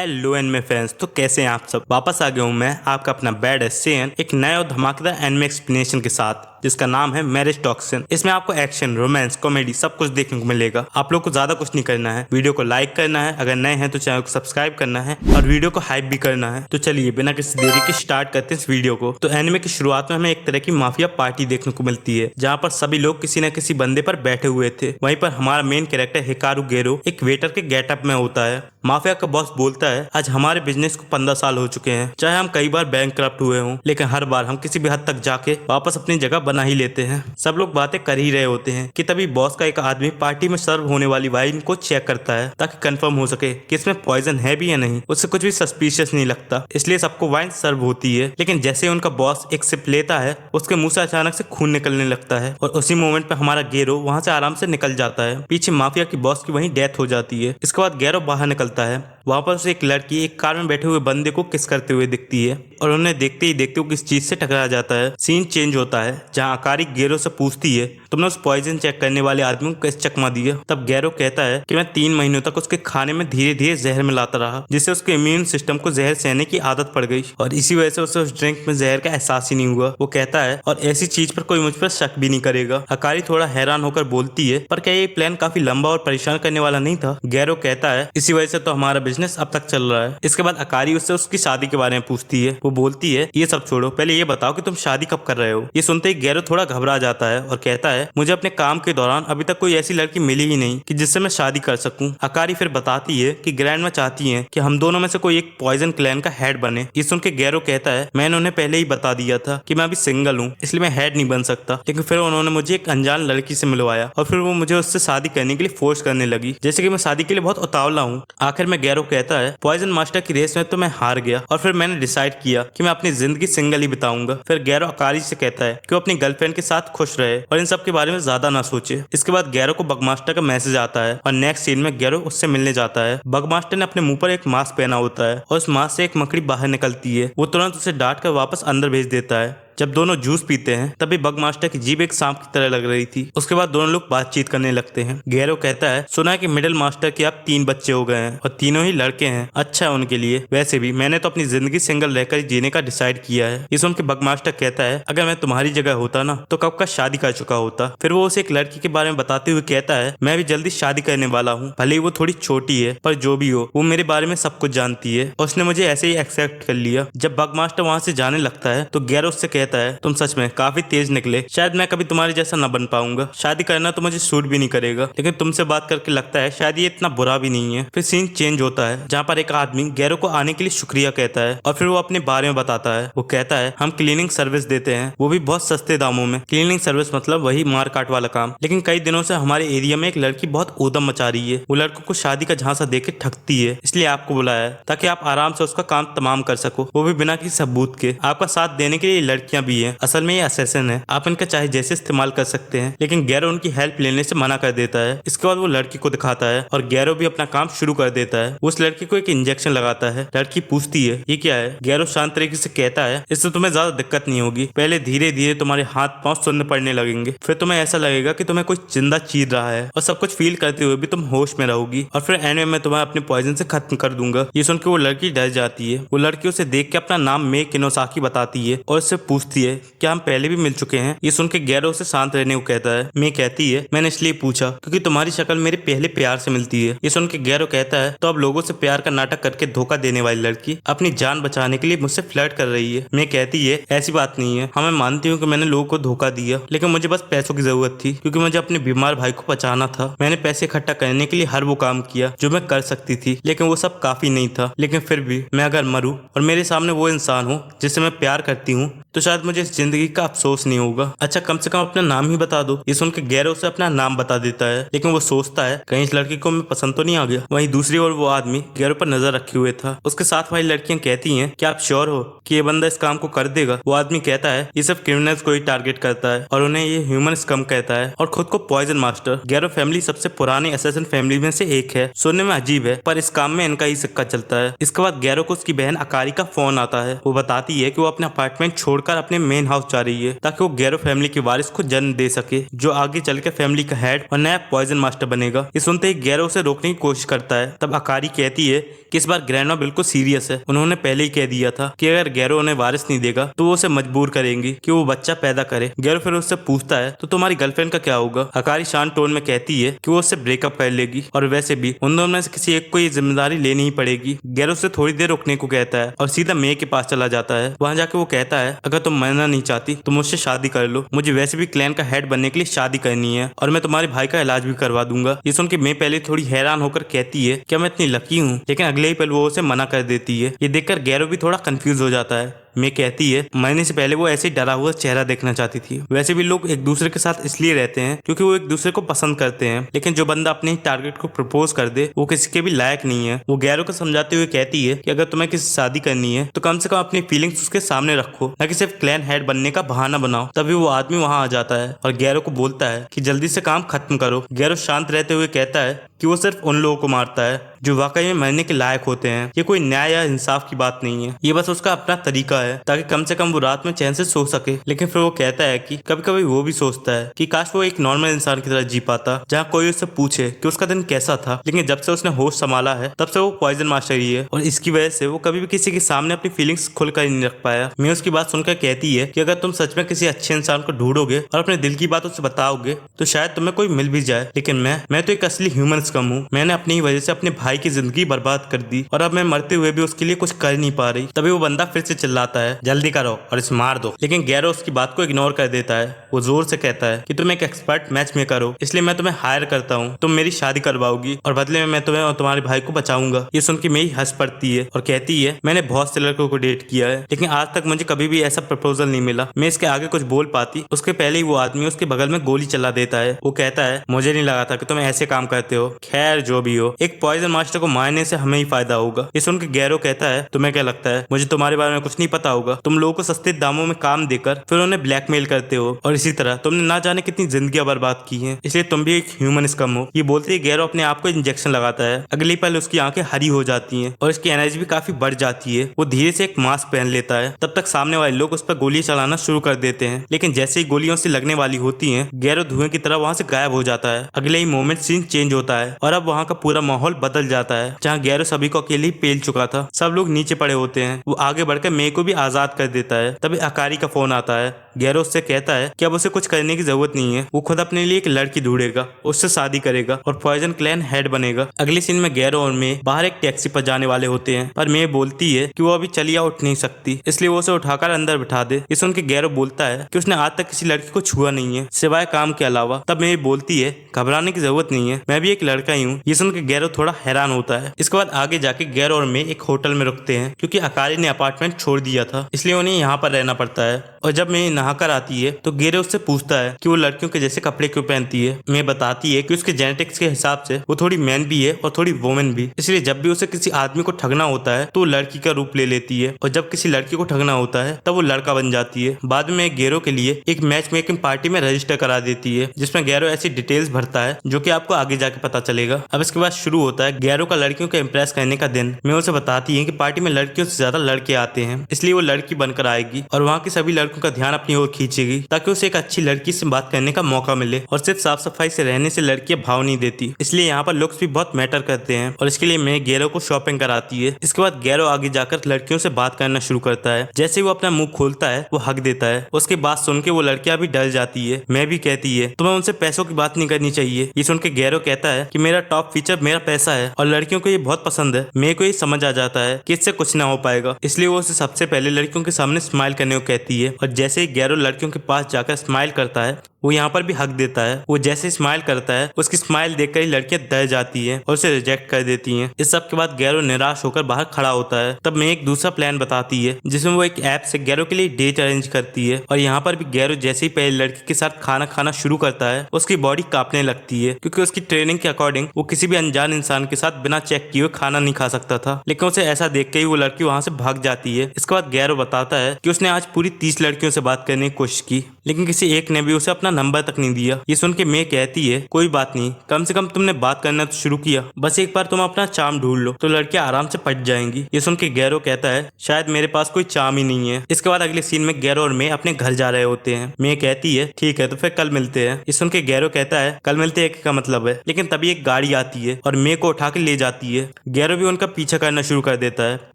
Hello anime fans, तो कैसे हैं आप सब। वापस आ गया हूँ मैं आपका अपना बैड एसेन एक नए और धमाकेदार एनिमे एक्सप्लेनेशन के साथ जिसका नाम है मैरिज टॉक्सिन। इसमें आपको एक्शन, रोमांस, कॉमेडी सब कुछ देखने को मिलेगा। आप लोग को ज्यादा कुछ नहीं करना है, वीडियो को लाइक करना है, अगर नए हैं तो चैनल को सब्सक्राइब करना है और वीडियो को हाइप भी करना है। तो चलिए बिना किसी देरी के स्टार्ट करते हैं इस वीडियो को। तो एनिमे की शुरुआत में हमें एक तरह की माफिया पार्टी देखने को मिलती है जहाँ पर सभी लोग किसी न किसी बंदे पर बैठे हुए थे। वहीं पर हमारा मेन कैरेक्टर हिकारू गेरो एक वेटर के गेटअप में होता है। माफिया का बॉस बोलता है, आज हमारे बिजनेस को 15 साल हो चुके हैं, चाहे हम कई बार बैंकक्रप्ट हुए हों, लेकिन हर बार हम किसी भी हद तक जाके वापस अपनी जगह बना ही लेते हैं। सब लोग बातें कर ही रहे होते हैं कि तभी बॉस का एक आदमी पार्टी में सर्व होने वाली वाइन को चेक करता है ताकि कंफर्म हो सके कि इसमें पॉइजन है भी या नहीं। उससे कुछ भी सस्पिशियस नहीं लगता, इसलिए सबको वाइन सर्व होती है। लेकिन जैसे उनका बॉस एक सिप लेता है, उसके मुंह से अचानक से खून निकलने लगता है और उसी मोमेंट पे हमारा गेरो वहां से आराम से निकल जाता है। पीछे माफिया की बॉस की वहीं डेथ हो जाती है। इसके बाद गेरो बाहर निकलता है। वहां पर उसे एक लड़की एक कार में बैठे हुए बंदे को किस करते हुए दिखती है और उन्हें देखते ही देखते वो किस चीज से टकरा जाता है। सीन चेंज होता है जहां अकारी गेरो से पूछती है, तुमने उस पॉइजन चेक करने वाले आदमी को कैसे चकमा दिया। तब गेरो कहता है कि मैं 3 महीनों तक उसके खाने में धीरे धीरे जहर मिलाता रहा, जिससे उसके इम्यून सिस्टम को जहर सहने की आदत पड़ गई और इसी वजह से उसे उस ड्रिंक में जहर का एहसास ही नहीं हुआ। वो कहता है और ऐसी चीज पर कोई मुझ पर शक भी नहीं करेगा। अकारी थोड़ा हैरान होकर बोलती है, पर क्या ये प्लान काफी लंबा और परेशान करने वाला नहीं था। गेरो कहता है, इसी वजह से तो हमारा बिजनेस अब तक चल रहा है। इसके बाद अकारी उससे उसकी शादी के बारे में पूछती है। वो बोलती है, ये सब छोड़ो, पहले ये बताओ कि तुम शादी कब कर रहे हो। ये सुनते ही गेरो थोड़ा घबरा जाता है और कहता है, मुझे अपने काम के दौरान अभी तक कोई ऐसी लड़की मिली ही नहीं कि जिससे मैं शादी कर सकूं। अकारी फिर बताती है कि ग्रैंडमा चाहती है कि हम दोनों में से कोई एक पॉइजन क्लैन का हेड बने। ये सुन के गेरो कहता है, मैंने उन्हें पहले ही बता दिया था कि मैं अभी सिंगल हूँ, इसलिए मैं हेड नहीं बन सकता। लेकिन फिर उन्होंने मुझे एक अनजान लड़की से मिलवाया और फिर वो मुझे उससे शादी करने के लिए फोर्स करने लगी, जैसे कि मैं शादी के लिए बहुत उतावला हूँ। आखिर में गेरो कहता है, पॉइजन मास्टर की रेस में तो मैं हार गया और फिर मैंने डिसाइड किया कि मैं अपनी जिंदगी सिंगल ही बिताऊंगा। फिर गेरो अकारी से कहता है कि वो अपनी गर्लफ्रेंड के साथ खुश रहे और इन सब के बारे में ज्यादा ना सोचे। इसके बाद गेरो को बगमास्टर का मैसेज आता है और नेक्स्ट सीन में गेरो उससे मिलने जाता है। बगमास्टर ने अपने मुंह पर एक मास्क पहना होता है और उस मास्क से एक मकड़ी बाहर निकलती है। वो तुरंत उसे डांट कर वापस अंदर भेज देता है। जब दोनों जूस पीते हैं तभी बगमास्टर की जीभ एक सांप की तरह लग रही थी। उसके बाद दोनों लोग बातचीत करने लगते हैं। गेरो कहता है, सुना है कि मिडिल मास्टर के अब 3 बच्चे हो गए हैं और तीनों ही लड़के हैं। अच्छा है उनके लिए, वैसे भी मैंने तो अपनी जिंदगी सिंगल रहकर जीने का डिसाइड किया है। ये सुन के बगमास्टर कहता है, अगर मैं तुम्हारी जगह होता ना तो कब का शादी कर चुका होता। फिर वो उसे एक लड़की के बारे में बताते हुए कहता है, मैं भी जल्दी शादी करने वाला हूँ, भले ही वो थोड़ी छोटी है, पर जो भी हो वो मेरे बारे में सब कुछ जानती है और उसने मुझे ऐसे ही एक्सेप्ट कर लिया। जब बगमास्टर वहां से जाने लगता है तो गेरो उससे कहता है, तुम सच में काफी तेज निकले, शायद मैं कभी तुम्हारे जैसा न बन पाऊंगा। शादी करना तो मुझे सूट भी नहीं करेगा, लेकिन तुमसे बात करके लगता है शायद ये इतना बुरा भी नहीं है। फिर सीन चेंज होता है जहाँ पर एक आदमी गेरो को आने के लिए शुक्रिया कहता है और फिर वो अपने बारे में बताता है। वो कहता है, हम क्लीनिंग सर्विस देते हैं, वो भी बहुत सस्ते दामों में। क्लीनिंग सर्विस मतलब वही मार काट वाला काम। लेकिन कई दिनों से हमारे एरिया में एक लड़की बहुत ऊधम मचा रही है। वो लड़कों को शादी का झांसा देके ठगती है, इसलिए आपको बुलाया है ताकि आप आराम से उसका काम तमाम कर सको, वो भी बिना किसी सबूत के। आपका साथ देने के लिए लड़कियां भी हैं। असल में ये असैसिन है, आप इनका चाहे जैसे इस्तेमाल कर सकते हैं। लेकिन गैरो उनकी हेल्प लेने से मना कर देता है। इसके बाद वो लड़की को दिखाता है और गैरो भी अपना काम शुरू कर देता है। उस लड़की को एक इंजेक्शन लगाता है। लड़की पूछती है, ये क्या है। गैरो शांत तरीके से कहता है, इससे तुम्हें ज्यादा दिक्कत नहीं होगी, पहले धीरे धीरे तुम्हारे हाथ पांव सुन्न पड़ने लगेंगे, फिर तुम्हें ऐसा लगेगा कि तुम्हें कोई जिंदा चीर रहा है और सब कुछ फील करते हुए भी तुम होश में रहोगी और फिर एंड में मैं तुम्हें अपने पॉइजन से खत्म कर दूंगा। ये सुन के वो लड़की डर जाती है। वो लड़की उसे देख के अपना नाम मे किनोसाकी बताती है और उससे पूछती है, क्या हम पहले भी मिल चुके हैं। ये सुन के गैरो से शांत रहने को कहता है। मैं कहती है, मैंने इसलिए पूछा क्योंकि तुम्हारी शक्ल मेरे पहले प्यार से मिलती है। ये सुन के गैरो कहता है, तो अब लोगों से प्यार का नाटक करके धोखा देने वाली लड़की अपनी जान बचाने के लिए मुझसे फ्लर्ट कर रही है। मैं कहती है, ऐसी बात नहीं है, हाँ मैं मानती हूँ कि मैंने लोगों को धोखा दिया, लेकिन मुझे बस पैसों की जरूरत थी क्योंकि मुझे अपने बीमार भाई को बचाना था। मैंने पैसे इकट्ठा करने के लिए हर वो काम किया जो मैं कर सकती थी, लेकिन वो सब काफी नहीं था। लेकिन फिर भी मैं अगर मरूं और मेरे सामने वो इंसान हो जिससे मैं प्यार करती हूँ तो शायद मुझे इस जिंदगी का अफसोस नहीं होगा। अच्छा कम से कम अपना नाम ही बता दो। ये सुन के गैरो उसे अपना नाम बता देता है, लेकिन वो सोचता है कहीं इस लड़की को मैं पसंद तो नहीं आ गया। वहीं दूसरी ओर वो आदमी गैरो पर नजर रखे हुए था। उसके साथ वाली लड़कियां कहती हैं, क्या आप श्योर हो कि ये बंदा इस काम को कर देगा। वो आदमी कहता है, ये सब क्रिमिनल्स को ही टारगेट करता है और उन्हें ये ह्यूमन स्कम कहता है और खुद को पॉइजन मास्टर। गैरो फैमिली सबसे पुरानी असैसिन फैमिली में से एक है। सुनने में अजीब है पर इस काम में इनका ही सिक्का चलता है। इसके बाद गैरो को उसकी बहन अकारी का फोन आता है। वो बताती है कि वो अपने अपार्टमेंट छोड़ छोड़कर अपने मेन हाउस जा रही है ताकि वो गैरो फैमिली की वारिस को जन्म दे सके, जो आगे चल के फैमिली का हेड और नया पॉइजन मास्टर बनेगा। ये सुनते ही गैरो उसे रोकने की कोशिश करता है। तब अकारी कहती है कि इस बार ग्रैंडमा बिल्कुल सीरियस है। उन्होंने पहले ही कह दिया था कि अगर गैरो उन्हें वारिस नहीं देगा तो वो उसे मजबूर करेंगी कि वो बच्चा पैदा करे। गैरो फिर उससे पूछता है तो तुम्हारी गर्लफ्रेंड का क्या होगा। अकारी शांत टोन में कहती है कि वो उससे ब्रेकअप कर लेगी और वैसे भी उन दोनों में से किसी एक को ये जिम्मेदारी लेनी ही पड़ेगी। गैरो उससे थोड़ी देर रुकने को कहता है और सीधा मे के पास चला जाता है। वहां जाके वो कहता है अगर तुम मरना नहीं चाहती तो मुझसे शादी कर लो, मुझे वैसे भी क्लैन का हेड बनने के लिए शादी करनी है और मैं तुम्हारे भाई का इलाज भी करवा दूंगा। ये सुन के मे पहले थोड़ी हैरान होकर कहती है क्या मैं इतनी लकी हूँ, लेकिन अगले ही पल वो उसे मना कर देती है। ये देखकर गैरो भी थोड़ा कंफ्यूज हो जाता है। मैं कहती है मरने से पहले वो ऐसे ही डरा हुआ चेहरा देखना चाहती थी। वैसे भी लोग एक दूसरे के साथ इसलिए रहते हैं क्योंकि वो एक दूसरे को पसंद करते हैं, लेकिन जो बंदा अपने टारगेट को प्रपोज कर दे वो किसी के भी लायक नहीं है। वो गैरो को समझाते हुए कहती है कि अगर तुम्हें किसी से शादी करनी है तो कम से कम अपनी फीलिंग्स उसके सामने रखो, न कि सिर्फ क्लैन हेड बनने का बहाना बनाओ। तभी वो आदमी वहां आ जाता है और गैरो को बोलता है कि जल्दी से काम खत्म करो। गैरो शांत रहते हुए कहता है कि वो सिर्फ उन लोगों को मारता है जो वाकई में मरने के लायक होते हैं। ये कोई न्याय या इंसाफ की बात नहीं है, ये बस उसका अपना तरीका है ताकि कम से कम वो रात में चैन से सो सके। लेकिन फिर वो कहता है कि कभी कभी वो भी सोचता है कि काश वो एक नॉर्मल इंसान की तरह जी पाता, जहाँ कोई उससे पूछे कि उसका दिन कैसा था। लेकिन जब से उसने होश संभाला है तब से वो पॉइजन मास्टर ही है और इसकी वजह से वो कभी भी किसी के सामने अपनी फीलिंग्स खुलकर नहीं रख पाया। मैं उसकी बात सुनकर कहती है कि अगर तुम सच में किसी अच्छे इंसान को ढूंढोगे और अपने दिल की बात उसे बताओगे तो शायद तुम्हें कोई मिल भी जाए। लेकिन मैं तो एक असली ह्यूमन स्कम हूँ। मैंने अपनी ही वजह से अपने भाई की जिंदगी बर्बाद कर दी और अब मैं मरते हुए भी उसके लिए कुछ कर नहीं पा रही। तभी वो बंदा फिर से चिल्लाता है जल्दी करो और इसे मार दो। लेकिन गैरो उसकी बात को इग्नोर कर देता है। वो जोर से कहता है कि तुम एक एक्सपर्ट मैच मेकर हो, इसलिए मैं तुम्हें हायर करता हूँ। तुम मेरी शादी करवाओगी और बदले में मैं तुम्हें और तुम्हारे भाई को बचाऊंगा। ये सुन के मेरी हंस पड़ती है और कहती है मैंने बहुत से लड़कों को डेट किया है लेकिन आज तक मुझे कभी भी ऐसा प्रपोजल नहीं मिला। मैं इसके आगे कुछ बोल पाती उसके पहले ही वो आदमी उसके बगल में गोली चला देता है। वो कहता है मुझे नहीं लगा था कि तुम ऐसे काम करते हो। खैर जो भी हो, एक पॉइजन मास्टर को मारने से हमें ही फायदा होगा। ये सुन के गैरो कहता है तुम्हें क्या लगता है मुझे तुम्हारे बारे में कुछ नहीं पता होगा? तुम लोगों को सस्ते दामों में काम देकर फिर उन्हें ब्लैकमेल करते हो और इसी तरह तुमने ना जाने कितनी जिंदगियां बर्बाद की हैं, इसलिए तुम भी एक ह्यूमन स्कम हो। ये बोलते ही गैरो अपने आप को इंजेक्शन लगाता है। अगली पल उसकी आंखें हरी हो जाती हैं और इसकी एनर्जी भी काफी बढ़ जाती है। वो धीरे से एक मास्क पहन लेता है। तब तक सामने वाले लोग उस पर गोली चलाना शुरू कर देते हैं, लेकिन जैसे ही गोलियों से लगने वाली होती हैं गैरो धुएं की तरह वहां से गायब हो जाता है। अगले ही मोमेंट सीन चेंज होता है और अब वहां का पूरा माहौल बदल जाता है। जहाँ गैरो सभी को अकेले ही पेल चुका था, सब लोग नीचे पड़े होते हैं। वो आगे बढ़कर मे को भी आजाद कर देता है। तभी अकारी का फोन आता है। गैरो उससे कहता है कि अब उसे कुछ करने की जरूरत नहीं है, वो खुद अपने लिए एक लड़की ढूंढेगा, उससे शादी करेगा और पॉइजन क्लैन हेड बनेगा। अगले सीन में गैरो और मे बाहर एक टैक्सी पर जाने वाले होते हैं, पर मे बोलती है कि वो अभी चलिया उठ नहीं सकती, इसलिए वो उसे उठाकर अंदर बिठा दे। ये सुन के गैरो बोलता है कि उसने आज तक किसी लड़की को छुआ नहीं है सिवाय काम के अलावा। तब मे बोलती है घबराने की जरूरत नहीं है, मैं भी एक लड़का ही हूँ। ये सुन के गैरो थोड़ा हैरान होता है। इसके बाद आगे जाके गैरो और मे एक होटल में रुकते हैं क्योंकि अकारी ने अपार्टमेंट छोड़ दिया था, इसलिए उन्हें यहाँ पर रहना पड़ता है। और जब मे नहाकर आती है तो गैरो उससे पूछता है कि वो लड़कियों के जैसे कपड़े क्यों पहनती है। मे बताती है कि उसके जेनेटिक्स के हिसाब से वो थोड़ी मैन भी है और थोड़ी वुमेन भी, इसलिए जब भी उसे किसी आदमी को ठगना होता है तो वो लड़की का रूप ले लेती है और जब किसी लड़की को ठगना होता है तब वो लड़का बन जाती है। बाद में गैरो के लिए एक मैच मेकिंग पार्टी में रजिस्टर करा देती है जिसमें गैरो ऐसी डिटेल्स भरता है जो कि आपको आगे जाके पता चलेगा। अब इसके बाद शुरू होता है गैरो का लड़कियों को इम्प्रेस करने का दिन। मैं उसे बताती है कि पार्टी में लड़कियों से ज्यादा लड़के आते हैं, इसलिए वो लड़की बनकर आएगी और वहाँ के सभी लड़कों का ध्यान अपनी ओर खींचेगी ताकि उसे एक अच्छी लड़की से बात करने का मौका मिले। और सिर्फ साफ सफाई से रहने से लड़कियां भाव नहीं देती, इसलिए यहाँ पर लुक्स भी बहुत मैटर करते हैं और इसके लिए मैं गैरो को शॉपिंग कराती है। इसके बाद गैरो आगे जाकर लड़कियों से बात करना शुरू करता है। जैसे ही वो अपना मुंह खोलता है वो हक देता है। उसकी बात सुन के वो लड़कियां भी डर जाती है। मैं भी कहती है तुम्हें उनसे पैसों की बात नहीं करनी चाहिए। ये सुन के गैरो कहता है कि मेरा टॉप फीचर मेरा पैसा है और लड़कियों को ये बहुत पसंद है। मेरे को ये समझ आ जाता है कि इससे कुछ ना हो पाएगा, इसलिए वो उसे सबसे पहले लड़कियों के सामने स्माइल करने को कहती है। और जैसे ही गैरो लड़कियों के पास जाकर स्माइल करता है वो यहाँ पर भी हक देता है। वो जैसे स्माइल करता है उसकी स्माइल देखकर ही लड़कियां डर जाती हैं और उसे रिजेक्ट कर देती हैं। इस सब के बाद गैरो निराश होकर बाहर खड़ा होता है। तब मैं एक दूसरा प्लान बताती है जिसमें वो एक ऐप से गैरो के लिए डेट अरेंज करती है और यहाँ पर भी गैरो जैसे ही पहले लड़की के साथ खाना खाना शुरू करता है उसकी बॉडी कांपने लगती है क्योंकि उसकी ट्रेनिंग के अकॉर्डिंग वो किसी भी अनजान इंसान के साथ बिना चेक किए हुए खाना नहीं खा सकता था। लेकिन उसे ऐसा देख के ही वो लड़की वहां से भाग जाती है। इसके बाद गैरो बताता है कि उसने आज पूरी 30 लड़कियों से बात करने की कोशिश की लेकिन किसी एक ने भी उसे अपना अपना नंबर तक नहीं दिया। ये सुन के मे कहती है कोई बात नहीं, कम से कम तुमने बात करना तो शुरू किया, बस एक बार तुम अपना चार्म ढूंढ लो तो लड़कियां आराम से पट जाएंगी। ये सुन के गैरो कहता है शायद मेरे पास कोई चार्म ही नहीं है। इसके बाद अगले सीन में गैरो और मे अपने घर जा रहे होते हैं। मे कहती है ठीक है तो फिर कल मिलते हैं। ये सुन के गैरो कहता है कल मिलते हैं का मतलब है, लेकिन तभी एक गाड़ी आती है और मे को उठा के ले जाती है। गैरो भी उनका पीछा करना शुरू कर देता है।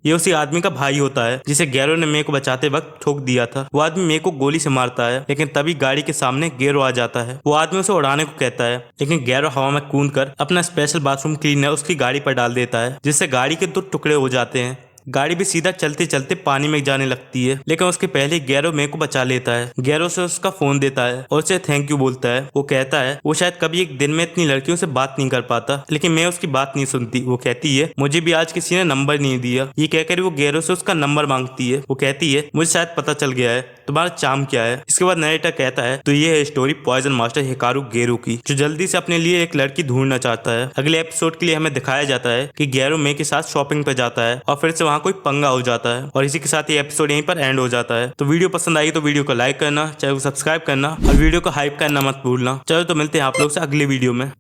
ये उसी आदमी का भाई होता है जिसे गैरो ने मे को बचाते वक्त ठोक दिया था। वो आदमी मे को गोली से मारता है, लेकिन तभी गाड़ी के सामने गैरो आ जाता है। वो आदमी उसे उड़ाने को कहता है, लेकिन गैरो हवा में कूदकर अपना स्पेशल बाथरूम क्लीनर उसकी गाड़ी पर डाल देता है, जिससे गाड़ी के 2 टुकड़े हो जाते हैं। गाड़ी भी सीधा चलते चलते पानी में जाने लगती है, लेकिन उसके पहले गैरो मे को बचा लेता है। गैरो से उसका फोन देता है और उसे थैंक यू बोलता है। वो कहता है वो शायद कभी एक दिन में इतनी लड़कियों से बात नहीं कर पाता, लेकिन मैं उसकी बात नहीं सुनती। वो कहती है मुझे भी आज किसी ने नंबर नहीं दिया। ये कहकर वो गैरो से उसका नंबर मांगती है। वो कहती है मुझे शायद पता चल गया है तुम्हारा चार्म क्या है। इसके बाद नरेटर कहता है तो ये है story poison master Hikaru Gairo की, जो जल्दी से अपने लिए एक लड़की ढूंढना चाहता है। अगले एपिसोड के लिए हमें दिखाया जाता है कि गैरो मे के साथ शॉपिंग पर जाता है और फिर से वहाँ कोई पंगा हो जाता है, और इसी के साथ ये एपिसोड यहीं पर एंड हो जाता है। तो वीडियो पसंद आई तो वीडियो को लाइक करना, चैनल को सब्सक्राइब करना और वीडियो को हाइप करना मत भूलना। चलो तो मिलते हैं आप लोग से अगले वीडियो में।